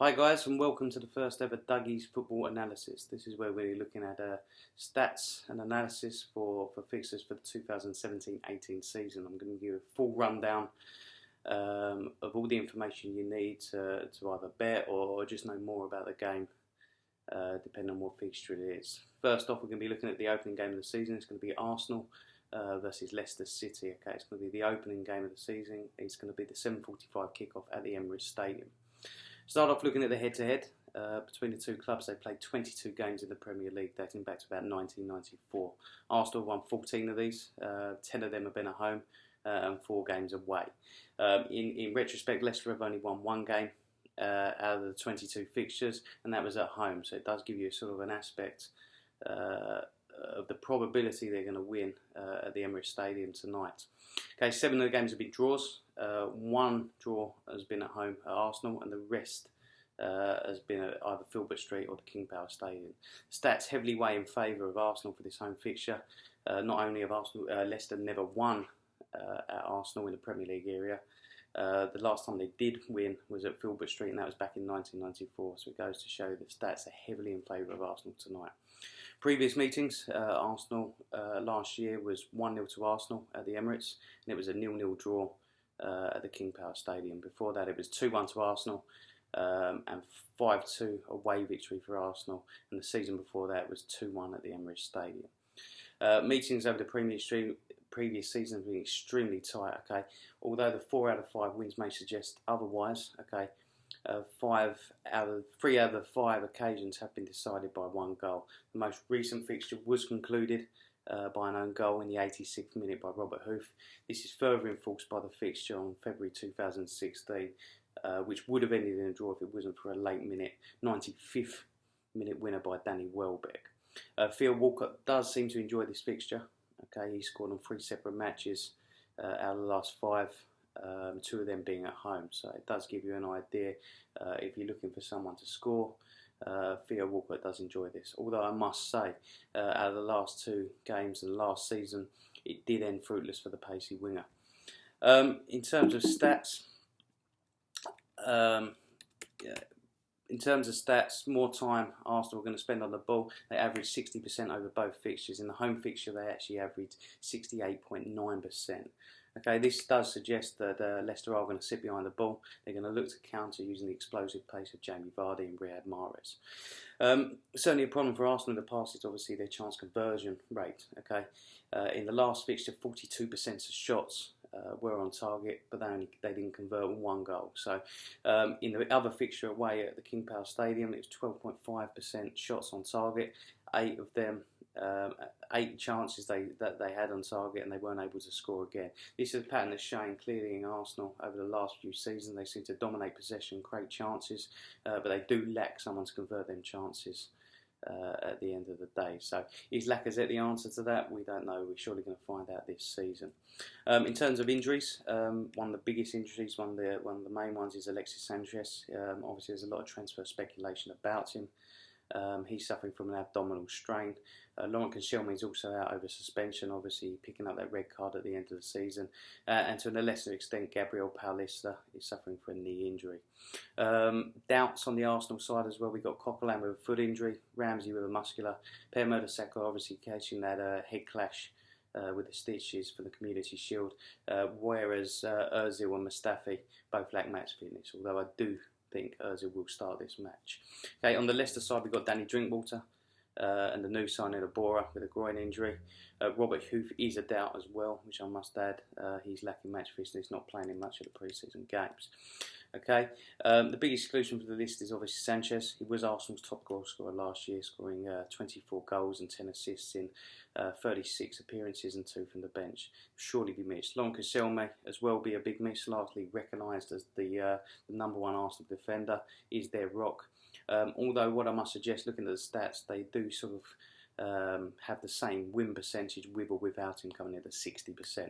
Hi guys, and welcome to the first ever Dougie's football analysis. This is where we're looking at stats and analysis for fixtures for the 2017-18 season. I'm going to give you a full rundown of all the information you need to either bet or just know more about the game, depending on what fixture it is. First off, we're going to be looking at the opening game of the season. It's going to be Arsenal versus Leicester City. Okay, it's going to be the opening game of the season. It's going to be the 7:45 kickoff at the Emirates Stadium. Start off looking at the head-to-head between the two clubs. They played 22 games in the Premier League dating back to about 1994. Arsenal won 14 of these, 10 of them have been at home and 4 games away. In retrospect, Leicester have only won 1 game out of the 22 fixtures, and that was at home, so it does give you sort of an aspect of the probability they're going to win at the Emirates Stadium tonight. Okay, 7 of the games have been draws. 1 draw has been at home at Arsenal, and the rest has been at either Filbert Street or the King Power Stadium. Stats heavily weigh in favour of Arsenal for this home fixture. Not only have Leicester never won at Arsenal in the Premier League area, the last time they did win was at Filbert Street, and that was back in 1994, so it goes to show that stats are heavily in favour of Arsenal tonight. Previous meetings, Arsenal last year was 1-0 to Arsenal at the Emirates, and it was a 0-0 draw at the King Power Stadium. Before that, it was 2-1 to Arsenal and 5-2 away victory for Arsenal, and the season before that was 2-1 at the Emirates Stadium. Meetings over the previous season have been extremely tight. Okay, although the 4 out of 5 wins may suggest otherwise. Okay. 3 out of the 5 occasions have been decided by 1 goal. The most recent fixture was concluded by an own goal in the 86th minute by Robert Hoof. This is further enforced by the fixture on February 2016, which would have ended in a draw if it wasn't for a late minute 95th minute winner by Danny Welbeck. Theo Walcott does seem to enjoy this fixture. Okay, he scored on 3 separate matches out of the last 5. 2 of them being at home, so it does give you an idea if you're looking for someone to score. Theo Walcott does enjoy this, although I must say out of the last 2 games and last season it did end fruitless for the pacey winger. In terms of stats, more time Arsenal are going to spend on the ball. They averaged 60% over both fixtures. In the home fixture, they actually averaged 68.9%. Okay, this does suggest that Leicester are going to sit behind the ball. They're going to look to counter using the explosive pace of Jamie Vardy and Riyad Mahrez. Certainly a problem for Arsenal in the past is obviously their chance conversion rate. Okay, in the last fixture, 42% of shots were on target, but they didn't convert 1 goal. So in the other fixture away at the King Power Stadium, it was 12.5% shots on target. 8 of them, 8 chances that they had on target, and they weren't able to score again. This is a pattern that's showing clearly in Arsenal over the last few seasons. They seem to dominate possession, create chances, but they do lack someone to convert them chances at the end of the day. So is Lacazette the answer to that? We don't know. We're surely going to find out this season. In terms of injuries, one of the biggest injuries, one of the main ones is Alexis Sanchez. Obviously there's a lot of transfer speculation about him. He's suffering from an abdominal strain. Laurent Koscielny is also out over suspension, obviously picking up that red card at the end of the season. And to a lesser extent, Gabriel Paulista is suffering from a knee injury. Doubts on the Arsenal side as well. We've got Coquelin with a foot injury, Ramsey with a muscular, Per Mertesacker obviously catching that head clash with the stitches for the Community Shield, whereas Ozil and Mustafi both lack match fitness, although I do think Ozil will start this match. Okay, on the Leicester side, we've got Danny Drinkwater and the new signing of Bora with a groin injury. Robert Hoof is a doubt as well, which I must add. He's lacking match fitness, not playing in much of the pre-season games. Okay, the big exclusion for the list is obviously Sanchez. He was Arsenal's top goal scorer last year, scoring 24 goals and 10 assists in 36 appearances and 2 from the bench. Surely be missed. Laurent Koscielny as well be a big miss, largely recognised as the number 1 Arsenal defender, is their rock. Although what I must suggest, looking at the stats, they do sort of have the same win percentage with or without him, coming in at 60%.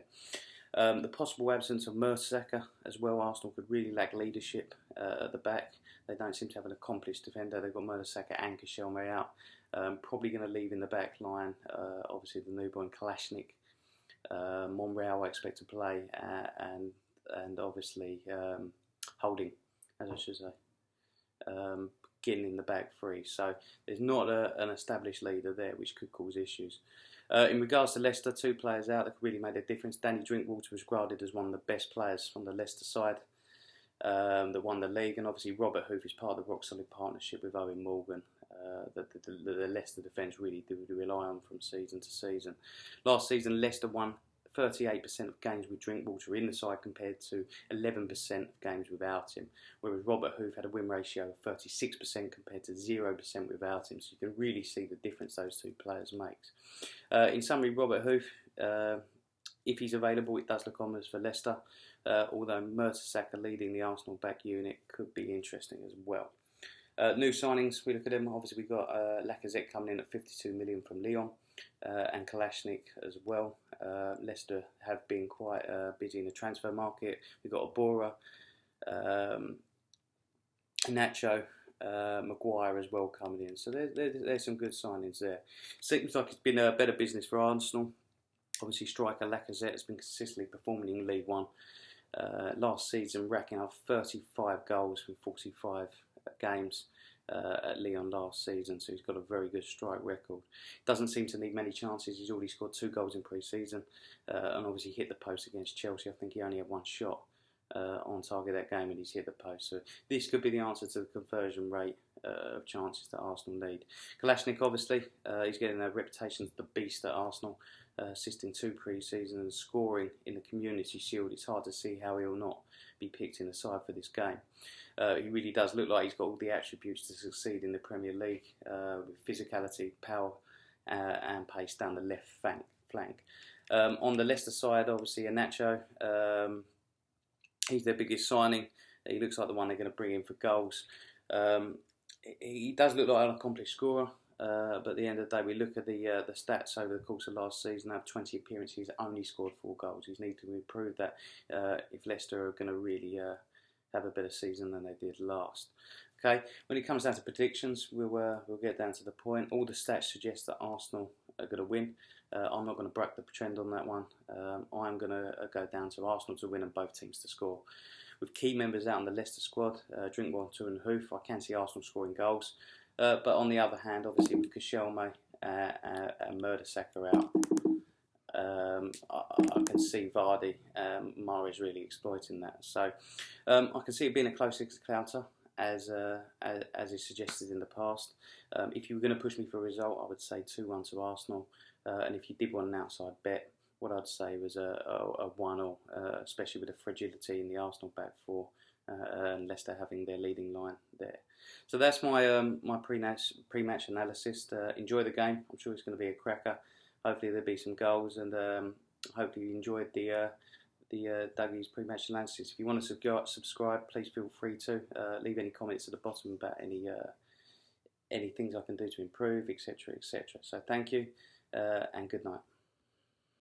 The possible absence of Mertesacker as well. Arsenal could really lack leadership at the back. They don't seem to have an accomplished defender. They've got Mertesacker and Koscielny out. Probably going to leave in the back line, obviously the newborn Kalashnik. Monreal I expect to play, and obviously Holding, as I should say. getting in the back three. So there's not an established leader there, which could cause issues. In regards to Leicester, 2 players out that really made a difference. Danny Drinkwater was regarded as one of the best players on the Leicester side that won the league, and obviously Robert Huth is part of the rock-solid partnership with Owen Morgan that the Leicester defence really do rely on from season to season. Last season, Leicester won 38% of games with Drinkwater in the side compared to 11% of games without him, whereas Robert Huth had a win ratio of 36% compared to 0% without him, so you can really see the difference those 2 players makes. In summary, Robert Huth, if he's available, it does look ominous for Leicester, although Mertesacker leading the Arsenal back unit could be interesting as well. New signings, we look at them. Obviously, we've got Lacazette coming in at 52 million from Lyon, and Kalashnik as well. Leicester have been quite busy in the transfer market. We've got Abora, Nacho, Maguire as well coming in. So there's some good signings there. Seems like it's been a better business for Arsenal. Obviously, striker Lacazette has been consistently performing in League One. Last season, racking up 35 goals from 45 games at Lyon last season, so he's got a very good strike record. Doesn't seem to need many chances. He's already scored 2 goals in pre-season, and obviously hit the post against Chelsea. I think he only had 1 shot on target that game, and he's hit the post. So this could be the answer to the conversion rate of chances that Arsenal need. Kalashnik, obviously, he's getting a reputation as the beast at Arsenal, assisting 2 pre-season and scoring in the Community Shield. It's hard to see how he'll not be picked in the side for this game. He really does look like he's got all the attributes to succeed in the Premier League, with physicality, power, and pace down the left flank. On the Leicester side, obviously, Nacho, he's their biggest signing. He looks like the one they're going to bring in for goals. He does look like an accomplished scorer, but at the end of the day, we look at the stats over the course of last season. Out of 20 appearances, only scored 4 goals. He's need to improve that if Leicester are going to really have a better season than they did last. Okay, when it comes down to predictions, we'll get down to the point. All the stats suggest that Arsenal are going to win. I'm not going to break the trend on that one. I'm going to go down to Arsenal to win and both teams to score. With key members out in the Leicester squad, Drinkwater and Huth, I can see Arsenal scoring goals. But on the other hand, obviously with Koscielny and Mertesacker out, I can see Vardy, Mahrez really exploiting that. So I can see it being a close encounter, as is suggested in the past. If you were going to push me for a result, I would say 2-1 to Arsenal. And if you did want an outside bet, what I'd say was a 1-0, especially with the fragility in the Arsenal back 4, and Leicester having their leading line there. So that's my my pre-match analysis. Enjoy the game. I'm sure it's going to be a cracker. Hopefully there'll be some goals, and hopefully you enjoyed the Dougie's pre-match analysis. If you want to subscribe, please feel free to leave any comments at the bottom about any things I can do to improve, etc., etc. So thank you, and good night.